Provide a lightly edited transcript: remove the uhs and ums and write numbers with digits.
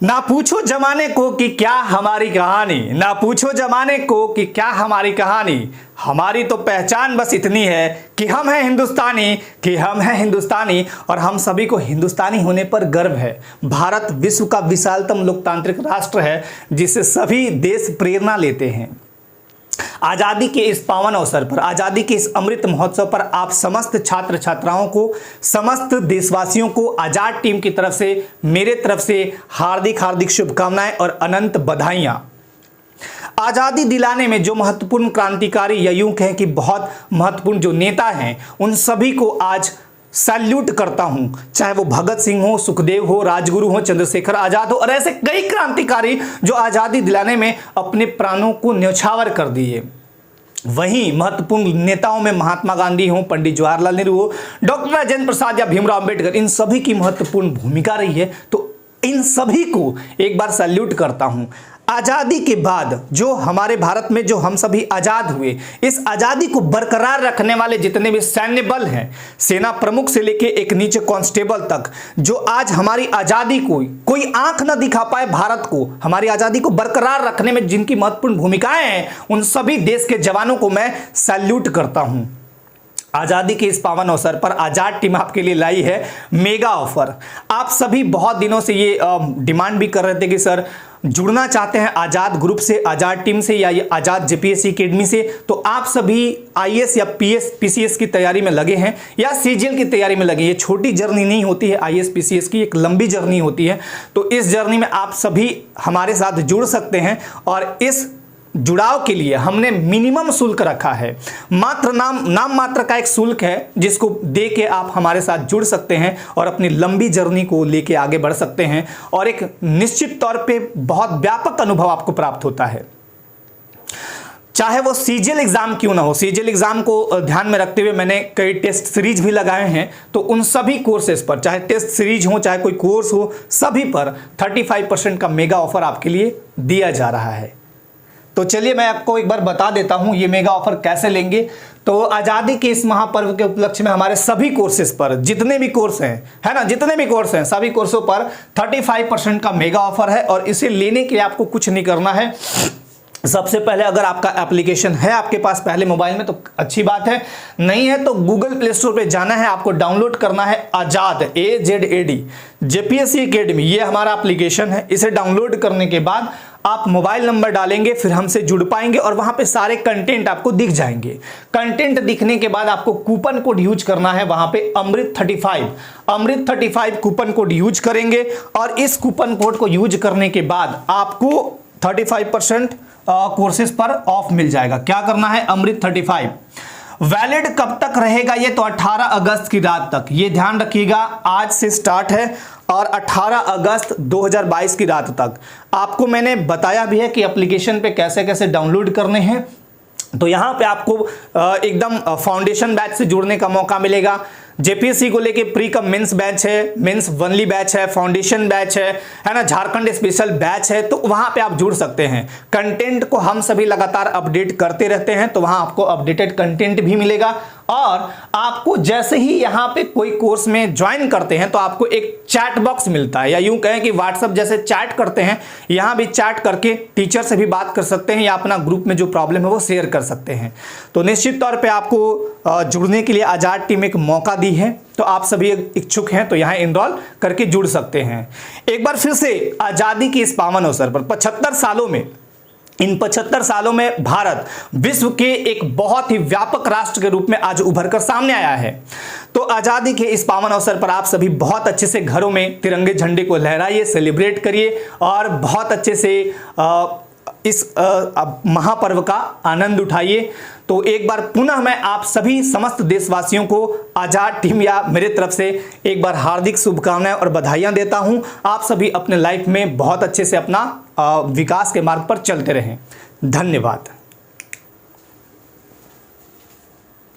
ना पूछो जमाने को कि क्या हमारी कहानी, ना पूछो जमाने को कि क्या हमारी कहानी। हमारी तो पहचान बस इतनी है कि हम हैं हिंदुस्तानी, कि हम हैं हिंदुस्तानी और हम सभी को हिंदुस्तानी होने पर गर्व है। भारत विश्व का विशालतम लोकतांत्रिक राष्ट्र है जिससे सभी देश प्रेरणा लेते हैं। आज़ादी के इस पावन अवसर पर, आज़ादी के इस अमृत महोत्सव पर आप समस्त छात्र छात्राओं को, समस्त देशवासियों को आज़ाद टीम की तरफ से, मेरे तरफ से हार्दिक हार्दिक शुभकामनाएं और अनंत बधाइयां। आज़ादी दिलाने में जो महत्वपूर्ण क्रांतिकारी या यूं कहें कि बहुत महत्वपूर्ण जो नेता हैं, उन सभी को आज सैल्यूट करता हूं। चाहे वो भगत सिंह हो, सुखदेव हो, राजगुरु हो, चंद्रशेखर आजाद हो और ऐसे कई क्रांतिकारी जो आज़ादी दिलाने में अपने प्राणों को न्यौछावर कर दिए। वहीं महत्वपूर्ण नेताओं में महात्मा गांधी हो, पंडित जवाहरलाल नेहरू हो, डॉक्टर राजेंद्र प्रसाद या भीमराव अंबेडकर, इन सभी की महत्वपूर्ण भूमिका रही है। तो इन सभी को एक बार सैल्यूट करता हूं। आज़ादी के बाद जो हमारे भारत में जो हम सभी आज़ाद हुए, इस आज़ादी को बरकरार रखने वाले जितने भी सैन्य बल हैं, सेना प्रमुख से लेके एक नीचे कांस्टेबल तक, जो आज हमारी आज़ादी को कोई आंख न दिखा पाए, भारत को, हमारी आज़ादी को बरकरार रखने में जिनकी महत्वपूर्ण भूमिकाएं हैं, उन सभी देश के जवानों को मैं सैल्यूट करता हूं। आज़ादी के इस पावन अवसर पर आज़ाद टीम आपके लिए लाई है मेगा ऑफर। आप सभी बहुत दिनों से ये डिमांड भी कर रहे थे कि सर जुड़ना चाहते हैं आज़ाद ग्रुप से, आज़ाद टीम से या ये आज़ाद जेपीएससी अकेडमी से, तो आप सभी आईएएस या पीसीएस की तैयारी में लगे हैं या सीजीएल की तैयारी में लगे हैं। ये छोटी जर्नी नहीं होती है, आईएएस पीसीएस की एक लंबी जर्नी होती है। तो इस जर्नी में आप सभी हमारे साथ जुड़ सकते हैं और इस जुड़ाव के लिए हमने मिनिमम शुल्क रखा है। मात्र नाम मात्र का एक शुल्क है जिसको दे के आप हमारे साथ जुड़ सकते हैं और अपनी लंबी जर्नी को लेके आगे बढ़ सकते हैं और एक निश्चित तौर पे बहुत व्यापक अनुभव आपको प्राप्त होता है। चाहे वो सीजीएल एग्जाम क्यों ना हो, सीजीएल एग्जाम को ध्यान में रखते हुए मैंने कई टेस्ट सीरीज भी लगाए हैं। तो उन सभी कोर्सेज पर, चाहे टेस्ट सीरीज हो चाहे कोई कोर्स हो, सभी पर 35% का मेगा ऑफर आपके लिए दिया जा रहा है। तो चलिए मैं आपको एक बार बता देता हूं ये मेगा ऑफर कैसे लेंगे। तो आज़ादी के इस महापर्व के उपलक्ष्य में हमारे सभी कोर्सेज पर, जितने भी कोर्स हैं, है ना, जितने भी कोर्स हैं, सभी कोर्सों पर 35% का मेगा ऑफर है। और इसे लेने के लिए आपको कुछ नहीं करना है। सबसे पहले अगर आपका एप्लीकेशन है आपके पास पहले मोबाइल में तो अच्छी बात है, नहीं है तो गूगल प्ले स्टोर पे जाना है, आपको डाउनलोड करना है आज़ाद AZAD जेपीएससी अकेडमी, ये हमारा एप्लीकेशन है। इसे डाउनलोड करने के बाद आप मोबाइल नंबर डालेंगे, फिर हमसे जुड़ पाएंगे और वहां पे सारे कंटेंट आपको दिख जाएंगे। कंटेंट दिखने के बाद आपको कूपन कोड यूज करना है, वहां पे अमृत 35 कूपन कोड यूज करेंगे और इस कूपन कोड को यूज करने के बाद आपको 35% कोर्सेज पर ऑफ मिल जाएगा। क्या करना है, अमृत 35 वैलिड कब तक रहेगा ये, तो 18 अगस्त की रात तक, ये ध्यान रखिएगा। आज से स्टार्ट है और 18 अगस्त 2022 की रात तक। आपको मैंने बताया भी है कि एप्लीकेशन पे कैसे कैसे डाउनलोड करने हैं। तो यहाँ पे आपको एकदम फाउंडेशन बैच से जुड़ने का मौका मिलेगा। जेपीएससी को लेके प्री कम मेंस बैच है, मेंस वनली बैच है, फाउंडेशन बैच है ना, झारखंड स्पेशल बैच है। तो वहां पे आप जुड़ सकते हैं। कंटेंट को हम सभी लगातार अपडेट करते रहते हैं, तो वहां आपको अपडेटेड कंटेंट भी मिलेगा। और आपको जैसे ही यहाँ पे कोई कोर्स में ज्वाइन करते हैं तो आपको एक चैट बॉक्स मिलता है, या यूं कहें कि व्हाट्सएप जैसे चैट करते हैं, यहाँ भी चैट करके टीचर से भी बात कर सकते हैं या अपना ग्रुप में जो प्रॉब्लम है वो शेयर कर सकते हैं। तो निश्चित तौर पे आपको जुड़ने के लिए आज़ाद टीम एक मौका दी है। तो आप सभी इच्छुक हैं तो यहाँ इनरोल करके जुड़ सकते हैं। एक बार फिर से आज़ादी के इस पावन अवसर पर 75 सालों में, इन 75 सालों में भारत विश्व के एक बहुत ही व्यापक राष्ट्र के रूप में आज उभर कर सामने आया है। तो आज़ादी के इस पावन अवसर पर आप सभी बहुत अच्छे से घरों में तिरंगे झंडे को लहराइए, सेलिब्रेट करिए और बहुत अच्छे से इस महापर्व का आनंद उठाइए। तो एक बार पुनः मैं आप सभी समस्त देशवासियों को आज़ाद टीम या मेरे तरफ से एक बार हार्दिक शुभकामनाएं और बधाइयां देता हूं। आप सभी अपने लाइफ में बहुत अच्छे से अपना विकास के मार्ग पर चलते रहें। धन्यवाद।